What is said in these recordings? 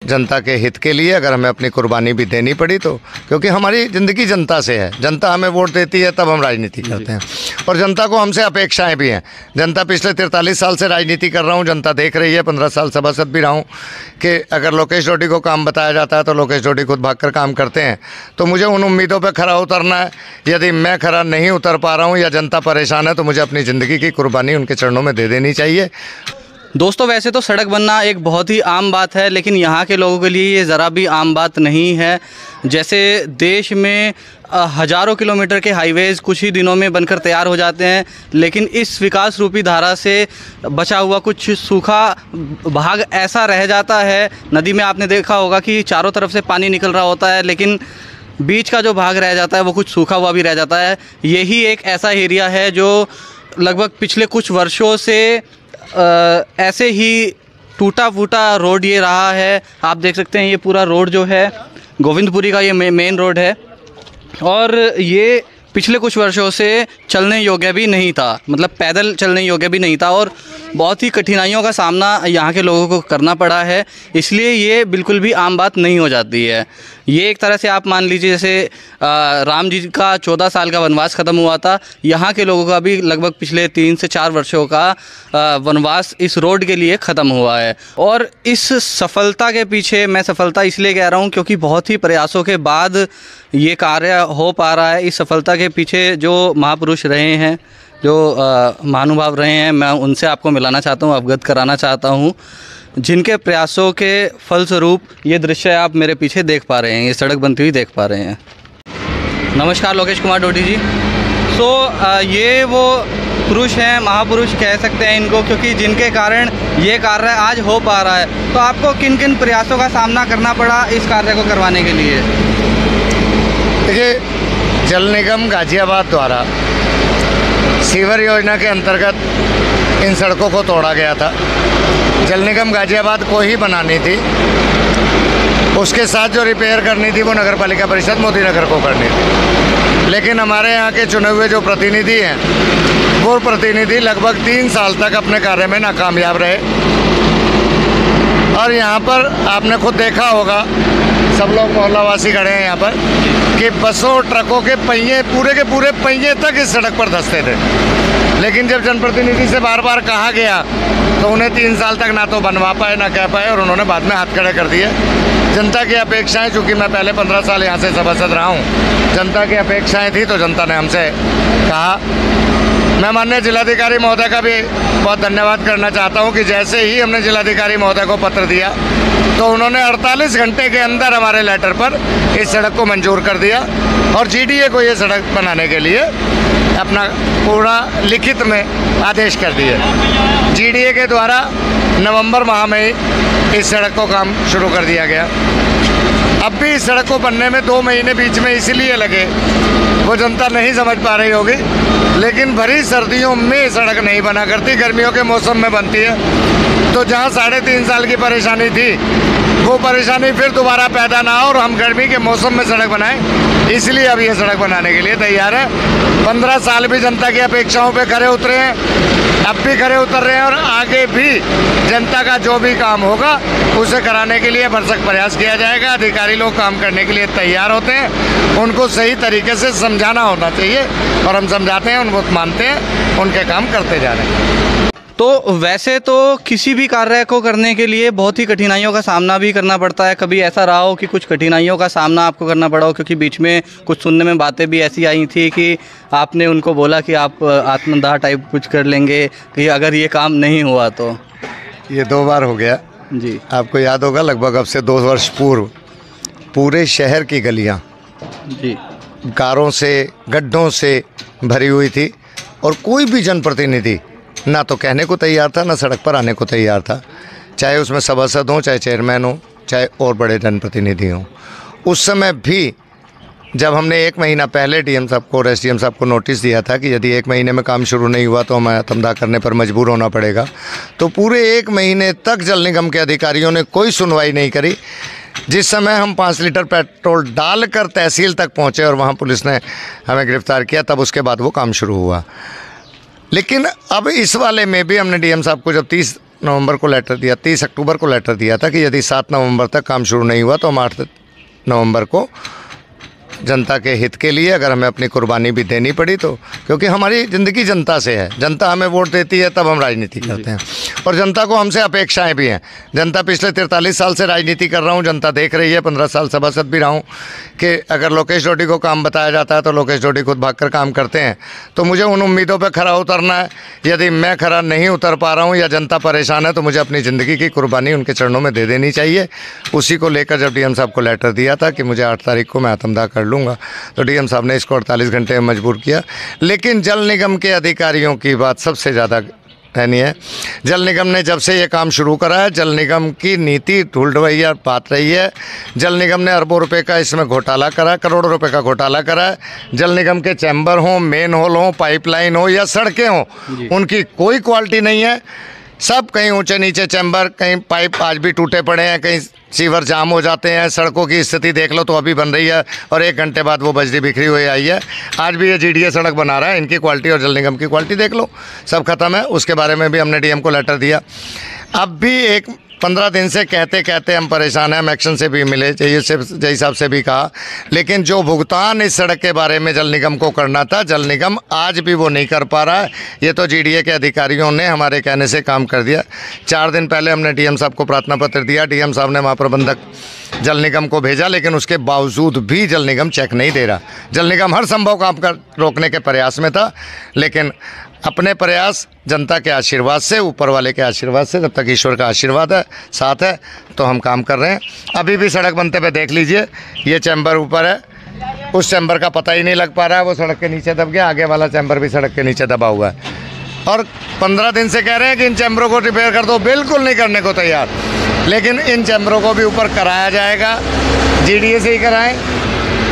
जनता के हित के लिए अगर हमें अपनी कुर्बानी भी देनी पड़ी तो, क्योंकि हमारी ज़िंदगी जनता से है, जनता हमें वोट देती है तब हम राजनीति करते हैं और जनता को हमसे अपेक्षाएं भी हैं। जनता पिछले 43 साल से राजनीति कर रहा हूं, जनता देख रही है, 15 साल सभासद भी रहा हूं कि अगर लोकेश डोडी को काम बताया जाता है तो लोकेश डोडी खुद भागकर काम करते हैं। तो मुझे उन उम्मीदों पर खरा उतरना है। यदि मैं खरा नहीं उतर पा रहा हूँ या जनता परेशान है तो मुझे अपनी ज़िंदगी की कुर्बानी उनके चरणों में दे देनी चाहिए। दोस्तों, वैसे तो सड़क बनना एक बहुत ही आम बात है, लेकिन यहाँ के लोगों के लिए ये ज़रा भी आम बात नहीं है। जैसे देश में हज़ारों किलोमीटर के हाईवेज़ कुछ ही दिनों में बनकर तैयार हो जाते हैं, लेकिन इस विकास रूपी धारा से बचा हुआ कुछ सूखा भाग ऐसा रह जाता है। नदी में आपने देखा होगा कि चारों तरफ से पानी निकल रहा होता है, लेकिन बीच का जो भाग रह जाता है वो कुछ सूखा हुआ भी रह जाता है। यही एक ऐसा एरिया है जो लगभग पिछले कुछ वर्षों से ऐसे ही टूटा फूटा रोड ये रहा है। आप देख सकते हैं ये पूरा रोड जो है गोविंदपुरी का ये मेन रोड है और ये पिछले कुछ वर्षों से चलने योग्य भी नहीं था, मतलब पैदल चलने योग्य भी नहीं था और बहुत ही कठिनाइयों का सामना यहाँ के लोगों को करना पड़ा है। इसलिए ये बिल्कुल भी आम बात नहीं हो जाती है। ये एक तरह से आप मान लीजिए जैसे राम जी का 14 साल का वनवास ख़त्म हुआ था, यहाँ के लोगों का भी लगभग पिछले 3 से 4 वर्षों का वनवास इस रोड के लिए ख़त्म हुआ है। और इस सफलता के पीछे मैं सफलता इसलिए कह रहा हूँ क्योंकि बहुत ही प्रयासों के बाद ये कार्य हो पा रहा है। इस सफलता के पीछे जो महापुरुष रहे हैं, जो महानुभाव रहे हैं, मैं उनसे आपको मिलाना चाहता हूँ, अवगत कराना चाहता हूँ, जिनके प्रयासों के फलस्वरूप ये दृश्य आप मेरे पीछे देख पा रहे हैं, ये सड़क बनती हुई देख पा रहे हैं। नमस्कार, लोकेश कुमार डोडी जी। ये वो पुरुष हैं, महापुरुष कह सकते हैं इनको, क्योंकि जिनके कारण ये कार्य आज हो पा रहा है। तो आपको किन किन प्रयासों का सामना करना पड़ा इस कार्य को करवाने के लिए? देखिए, जल निगम गाज़ियाबाद द्वारा सीवर योजना के अंतर्गत इन सड़कों को तोड़ा गया था। जल निगम गाज़ियाबाद को ही बनानी थी, उसके साथ जो रिपेयर करनी थी वो नगर पालिका परिषद मोदी नगर को करनी थी। लेकिन हमारे यहाँ के चुने हुए जो प्रतिनिधि हैं वो प्रतिनिधि लगभग 3 साल तक अपने कार्य में नाकामयाब रहे। और यहाँ पर आपने खुद देखा होगा, सब लोग मोहल्लावासी खड़े हैं यहाँ पर, कि बसों ट्रकों के पहिए पूरे के पूरे पहिए तक इस सड़क पर धंसते थे। लेकिन जब जनप्रतिनिधि से बार बार कहा गया तो उन्हें 3 साल तक ना तो बनवा पाए ना कह पाए और उन्होंने बाद में हाथ खड़े कर दिए। जनता की अपेक्षाएं, चूँकि मैं पहले 15 साल यहाँ से सभासद रहा हूँ, जनता की अपेक्षाएं थी तो जनता ने हमसे कहा। मैं माननीय जिलाधिकारी महोदय का भी बहुत धन्यवाद करना चाहता हूँ कि जैसे ही हमने जिलाधिकारी महोदय को पत्र दिया तो उन्होंने 48 घंटे के अंदर हमारे लेटर पर इस सड़क को मंजूर कर दिया और जीडीए को ये सड़क बनाने के लिए अपना पूरा लिखित में आदेश कर दिए। जीडीए के द्वारा नवंबर माह में इस सड़क को काम शुरू कर दिया गया। अब भी इस सड़क को बनने में 2 महीने बीच में इसीलिए लगे, वो जनता नहीं समझ पा रही होगी, लेकिन भरी सर्दियों में सड़क नहीं बना करती, गर्मियों के मौसम में बनती है। तो जहाँ 3.5 साल की परेशानी थी वो परेशानी फिर दोबारा पैदा ना हो और हम गर्मी के मौसम में सड़क बनाएं, इसलिए अब ये सड़क बनाने के लिए तैयार है। 15 साल भी जनता की अपेक्षाओं पे खरे उतरे हैं, अब भी खरे उतर रहे हैं और आगे भी जनता का जो भी काम होगा उसे कराने के लिए भरसक प्रयास किया जाएगा। अधिकारी लोग काम करने के लिए तैयार होते हैं, उनको सही तरीके से समझाना होना चाहिए और हम समझाते हैं, उनको मानते हैं, उनके काम करते जा रहे हैं। तो वैसे तो किसी भी कार्य को करने के लिए बहुत ही कठिनाइयों का सामना भी करना पड़ता है। कभी ऐसा रहा हो कि कुछ कठिनाइयों का सामना आपको करना पड़ा हो? क्योंकि बीच में कुछ सुनने में बातें भी ऐसी आई थी कि आपने उनको बोला कि आप आत्मदाह टाइप कुछ कर लेंगे कि अगर ये काम नहीं हुआ तो। ये 2 बार हो गया जी। आपको याद होगा, लगभग अब से 2 वर्ष पूर्व पूरे शहर की गलियाँ जी कारों से, गड्ढों से भरी हुई थी और कोई भी जनप्रतिनिधि ना तो कहने को तैयार था, ना सड़क पर आने को तैयार था, चाहे उसमें सभासद हों, चाहे चेयरमैन हो, चाहे और बड़े जनप्रतिनिधि हों। उस समय भी जब हमने 1 महीना पहले डीएम साहब को और एसडीएम साहब को नोटिस दिया था कि यदि 1 महीने में काम शुरू नहीं हुआ तो हमें आत्मदाह करने पर मजबूर होना पड़ेगा, तो पूरे 1 महीने तक जल निगम के अधिकारियों ने कोई सुनवाई नहीं करी। जिस समय हम 5 लीटर पेट्रोल डालकर तहसील तक पहुँचे और वहाँ पुलिस ने हमें गिरफ्तार किया, तब उसके बाद वो काम शुरू हुआ। लेकिन अब इस वाले में भी हमने डीएम साहब को जब 30 नवंबर को लेटर दिया, 30 अक्टूबर को लेटर दिया था कि यदि 7 नवंबर तक काम शुरू नहीं हुआ तो हम 8 नवंबर को जनता के हित के लिए अगर हमें अपनी कुर्बानी भी देनी पड़ी तो, क्योंकि हमारी ज़िंदगी जनता से है, जनता हमें वोट देती है तब हम राजनीति करते हैं और जनता को हमसे अपेक्षाएं भी हैं। जनता पिछले 43 साल से राजनीति कर रहा हूं, जनता देख रही है, 15 साल सभासद भी रहा हूं कि अगर लोकेश डोडी को काम बताया जाता है तो लोकेश डोडी खुद भागकर काम करते हैं। तो मुझे उन उम्मीदों पर खरा उतरना है। यदि मैं खरा नहीं उतर पा रहा हूँ या जनता परेशान है तो मुझे अपनी ज़िंदगी की कुर्बानी उनके चरणों में दे देनी चाहिए। उसी को लेकर जब डीएम साहब को लेटर दिया था कि मुझे 8 तारीख को मैं आत्मदाह कर लूँगा, तो डीएम साहब ने इसको 48 घंटे में मजबूर किया। लेकिन जल निगम के अधिकारियों की बात सबसे ज़्यादा रहनी है। जल निगम ने जब से ये काम शुरू करा है, जल निगम की नीति ढूंढवैया बात रही है। जल निगम ने अरबों रुपए का इसमें घोटाला करा, करोड़ों रुपए का घोटाला करा है। जल निगम के चैम्बर हों, मेन होल हों, पाइपलाइन हो या सड़कें हों, उनकी कोई क्वालिटी नहीं है। सब कहीं ऊंचे नीचे चैम्बर, कहीं पाइप आज भी टूटे पड़े हैं, कहीं सीवर जाम हो जाते हैं। सड़कों की स्थिति देख लो तो अभी बन रही है और 1 घंटे बाद वो बजरी बिखरी हुई आई है। आज भी ये जीडीए सड़क बना रहा है, इनकी क्वालिटी और जल निगम की क्वालिटी देख लो, सब खत्म है। उसके बारे में भी हमने डीएम को लेटर दिया। अब भी 15 दिन से कहते कहते हम परेशान हैं। हम एक्शन से भी मिले, जय साहब से भी कहा, लेकिन जो भुगतान इस सड़क के बारे में जल निगम को करना था, जल निगम आज भी वो नहीं कर पा रहा है। ये तो जीडीए के अधिकारियों ने हमारे कहने से काम कर दिया। 4 दिन पहले हमने डीएम साहब को प्रार्थना पत्र दिया, डीएम साहब ने महाप्रबंधक जल निगम को भेजा, लेकिन उसके बावजूद भी जल निगम चेक नहीं दे रहा। जल निगम हर संभव काम कर रोकने के प्रयास में था, लेकिन अपने प्रयास जनता के आशीर्वाद से, ऊपर वाले के आशीर्वाद से, जब तक ईश्वर का आशीर्वाद है साथ है तो हम काम कर रहे हैं। अभी भी सड़क बनते पे देख लीजिए, ये चैम्बर ऊपर है, उस चैम्बर का पता ही नहीं लग पा रहा है, वो सड़क के नीचे दब गया। आगे वाला चैम्बर भी सड़क के नीचे दबा हुआ है और 15 दिन से कह रहे हैं कि इन चैम्बरों को रिपेयर कर दो। बिल्कुल नहीं करने को तैयार, लेकिन इन चैम्बरों को भी ऊपर कराया जाएगा, जीडीए से ही कराएं।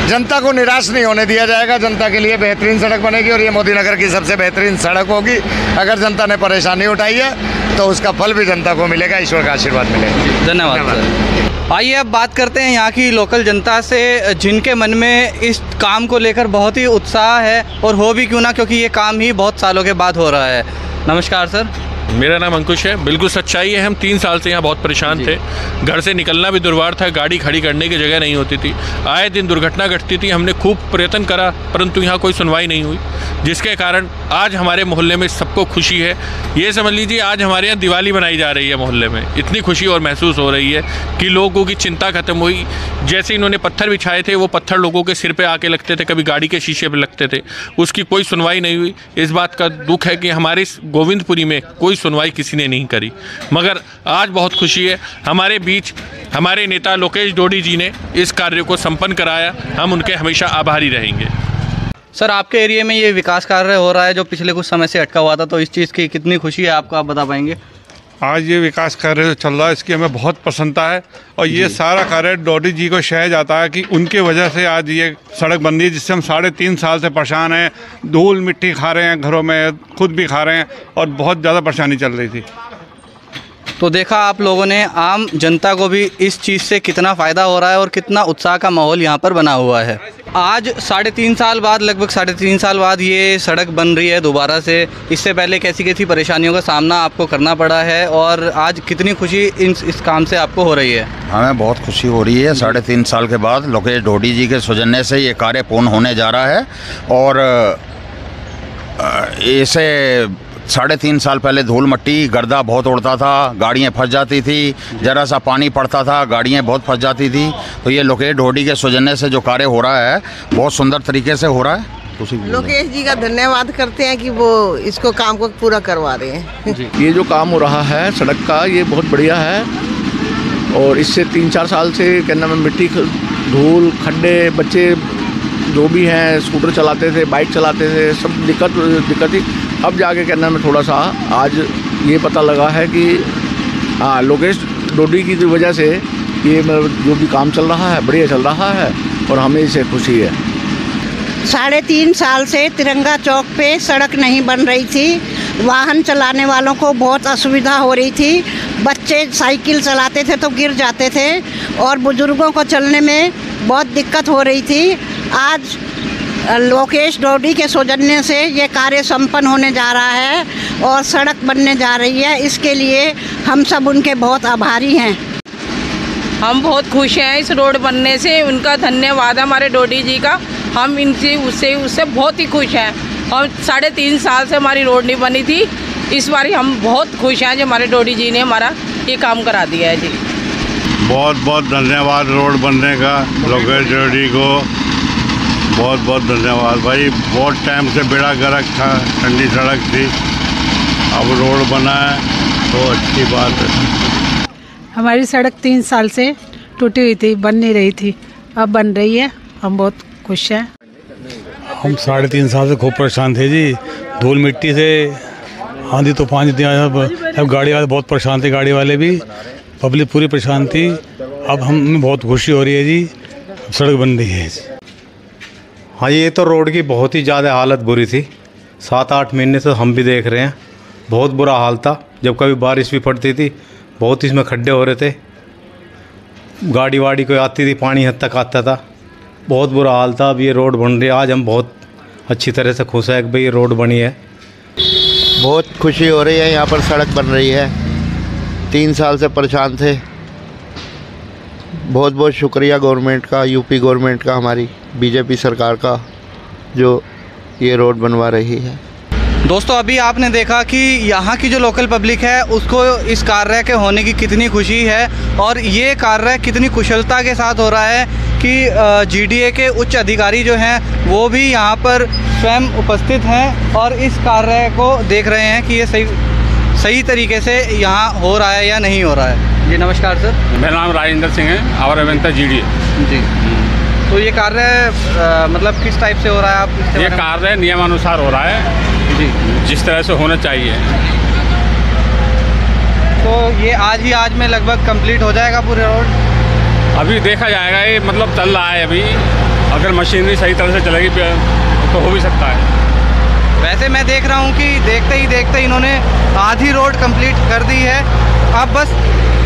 जनता को निराश नहीं होने दिया जाएगा। जनता के लिए बेहतरीन सड़क बनेगी और ये मोदी नगर की सबसे बेहतरीन सड़क होगी। अगर जनता ने परेशानी उठाई है तो उसका फल भी जनता को मिलेगा, ईश्वर का आशीर्वाद मिलेगा। धन्यवाद। आइए अब बात करते हैं यहाँ की लोकल जनता से, जिनके मन में इस काम को लेकर बहुत ही उत्साह है और हो भी क्यों ना, क्योंकि ये काम ही बहुत सालों के बाद हो रहा है। नमस्कार सर। मेरा नाम अंकुश है। बिल्कुल सच्चाई है, हम 3 साल से यहाँ बहुत परेशान थे। घर से निकलना भी दुर्वार था, गाड़ी खड़ी करने की जगह नहीं होती थी, आए दिन दुर्घटना घटती थी। हमने खूब प्रयत्न करा परंतु यहाँ कोई सुनवाई नहीं हुई, जिसके कारण आज हमारे मोहल्ले में सबको खुशी है। ये समझ लीजिए आज हमारे यहाँ दिवाली मनाई जा रही है मोहल्ले में। इतनी खुशी और महसूस हो रही है कि लोगों की चिंता खत्म हुई। जैसे इन्होंने पत्थर बिछाए थे, वो पत्थर लोगों के सिर पर आके लगते थे, कभी गाड़ी के शीशे पर लगते थे, उसकी कोई सुनवाई नहीं हुई। इस बात का दुख है कि हमारे इस गोविंदपुरी में कोई सुनवाई किसी ने नहीं करी, मगर आज बहुत खुशी है। हमारे बीच हमारे नेता लोकेश डोडी जी ने इस कार्य को संपन्न कराया, हम उनके हमेशा आभारी रहेंगे। सर, आपके एरिया में ये विकास कार्य हो रहा है जो पिछले कुछ समय से अटका हुआ था, तो इस चीज़ की कितनी खुशी है आपको, आप बता पाएंगे? आज ये विकास कार्य चल रहा है, इसकी हमें बहुत प्रसन्नता है और ये सारा कार्य डोडी जी को श्रेय जाता है कि उनके वजह से आज ये सड़क बन रही है, जिससे हम 3.5 साल से परेशान हैं। धूल मिट्टी खा रहे हैं, घरों में खुद भी खा रहे हैं और बहुत ज़्यादा परेशानी चल रही थी। तो देखा आप लोगों ने, आम जनता को भी इस चीज़ से कितना फ़ायदा हो रहा है और कितना उत्साह का माहौल यहाँ पर बना हुआ है। आज 3.5 साल बाद, लगभग 3.5 साल बाद ये सड़क बन रही है दोबारा से। इससे पहले कैसी कैसी परेशानियों का सामना आपको करना पड़ा है और आज कितनी खुशी इस काम से आपको हो रही है? हमें बहुत खुशी हो रही है। 3.5 साल के बाद लोकेश डोडी जी के सौजन्य से ये कार्य पूर्ण होने जा रहा है और इसे 3.5 साल पहले धूल मट्टी गर्दा बहुत उड़ता था, गाड़ियाँ फंस जाती थी, ज़रा सा पानी पड़ता था, गाड़ियाँ बहुत फंस जाती थी। तो ये लोकेश डोडी के सौजन्य से जो कार्य हो रहा है बहुत सुंदर तरीके से हो रहा है। लोकेश जी का धन्यवाद करते हैं कि वो इसको काम को पूरा करवा रहे हैं। ये जो काम हो रहा है सड़क का, ये बहुत बढ़िया है और इससे 3-4 साल से क्या नाम है, मिट्टी धूल खड्डे, बच्चे जो भी हैं स्कूटर चलाते थे, बाइक चलाते थे, सब दिक्कत थी। अब जाके क्या नाम है, थोड़ा सा आज ये पता लगा है कि हाँ, लोकेश डोडी की वजह से ये जो भी काम चल रहा है बढ़िया चल रहा है और हमें इसे खुशी है। 3.5 साल से तिरंगा चौक पे सड़क नहीं बन रही थी, वाहन चलाने वालों को बहुत असुविधा हो रही थी। बच्चे साइकिल चलाते थे तो गिर जाते थे और बुजुर्गों को चलने में बहुत दिक्कत हो रही थी। आज लोकेश डोडी के सौजन्य से ये कार्य संपन्न होने जा रहा है और सड़क बनने जा रही है। इसके लिए हम सब उनके बहुत आभारी हैं। हम बहुत खुश हैं इस रोड बनने से, उनका धन्यवाद है हमारे डोडी जी का। हम इनसे उससे बहुत ही खुश हैं। और 3.5 साल से हमारी रोड नहीं बनी थी, इस बार हम बहुत खुश हैं जो हमारे डोडी जी ने हमारा ये काम करा दिया है जी। बहुत बहुत धन्यवाद रोड बनने का लोकेश डोडी को, बहुत बहुत धन्यवाद भाई। बहुत टाइम से बेड़ा गर्क था, ठंडी सड़क थी, अब रोड बना है तो अच्छी बात है। हमारी सड़क 3 साल से टूटी हुई थी, बन नहीं रही थी, अब बन रही है, हम बहुत खुश हैं। हम 3.5 साल से खूब परेशान थे जी, धूल मिट्टी से, आंधी तूफान जितनी आया, सब गाड़ी वाले बहुत परेशान थे, गाड़ी वाले भी, पब्लिक पूरी परेशान थी। अब हमें बहुत खुशी हो रही है जी, सड़क बन रही है। हाँ, ये तो रोड की बहुत ही ज़्यादा हालत बुरी थी, 7-8 महीने से हम भी देख रहे हैं, बहुत बुरा हाल था। जब कभी बारिश भी पड़ती थी बहुत इसमें खड्डे हो रहे थे, गाड़ी वाड़ी कोई आती थी पानी हद तक आता था, बहुत बुरा हाल था। अब ये रोड बन रही है, आज हम बहुत अच्छी तरह से खुश हैं कि भाई ये रोड बनी है। बहुत खुशी हो रही है, यहाँ पर सड़क बन रही है। 3 साल से परेशान थे। बहुत बहुत शुक्रिया गवर्नमेंट का, यूपी गवर्नमेंट का, हमारी बीजेपी सरकार का, जो ये रोड बनवा रही है। दोस्तों, अभी आपने देखा कि यहाँ की जो लोकल पब्लिक है उसको इस कार्य के होने की कितनी खुशी है, और ये कार्य कितनी कुशलता के साथ हो रहा है कि जीडीए के उच्च अधिकारी जो हैं वो भी यहाँ पर स्वयं उपस्थित हैं और इस कार्य को देख रहे हैं कि ये सही तरीके से यहाँ हो रहा है या नहीं हो रहा है। जी नमस्कार सर। मेरा नाम राजेंद्र सिंह है, आवर अभियंता जीडीए। जी, तो ये कार्य मतलब किस टाइप से हो रहा है? आप ये कार्य नियमानुसार हो रहा है जी, जिस तरह से होना चाहिए। तो ये आज में लगभग कंप्लीट हो जाएगा पूरे रोड? अभी देखा जाएगा, ये मतलब चल रहा है अभी, अगर मशीनरी सही तरह से चलेगी तो हो भी सकता है। वैसे मैं देख रहा हूँ कि देखते ही इन्होंने आधी रोड कंप्लीट कर दी है। अब बस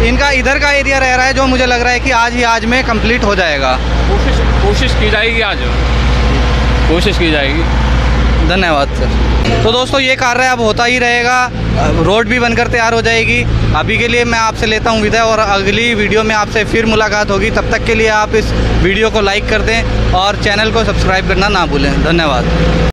इनका इधर का एरिया रह रहा है, जो मुझे लग रहा है कि आज में कंप्लीट हो जाएगा। कोशिश की जाएगी, आज कोशिश की जाएगी। धन्यवाद सर। तो दोस्तों, ये कार्य अब होता ही रहेगा, रोड भी बनकर तैयार हो जाएगी। अभी के लिए मैं आपसे लेता हूँ विदा, और अगली वीडियो में आपसे फिर मुलाकात होगी। तब तक के लिए आप इस वीडियो को लाइक कर दें और चैनल को सब्सक्राइब करना ना भूलें। धन्यवाद।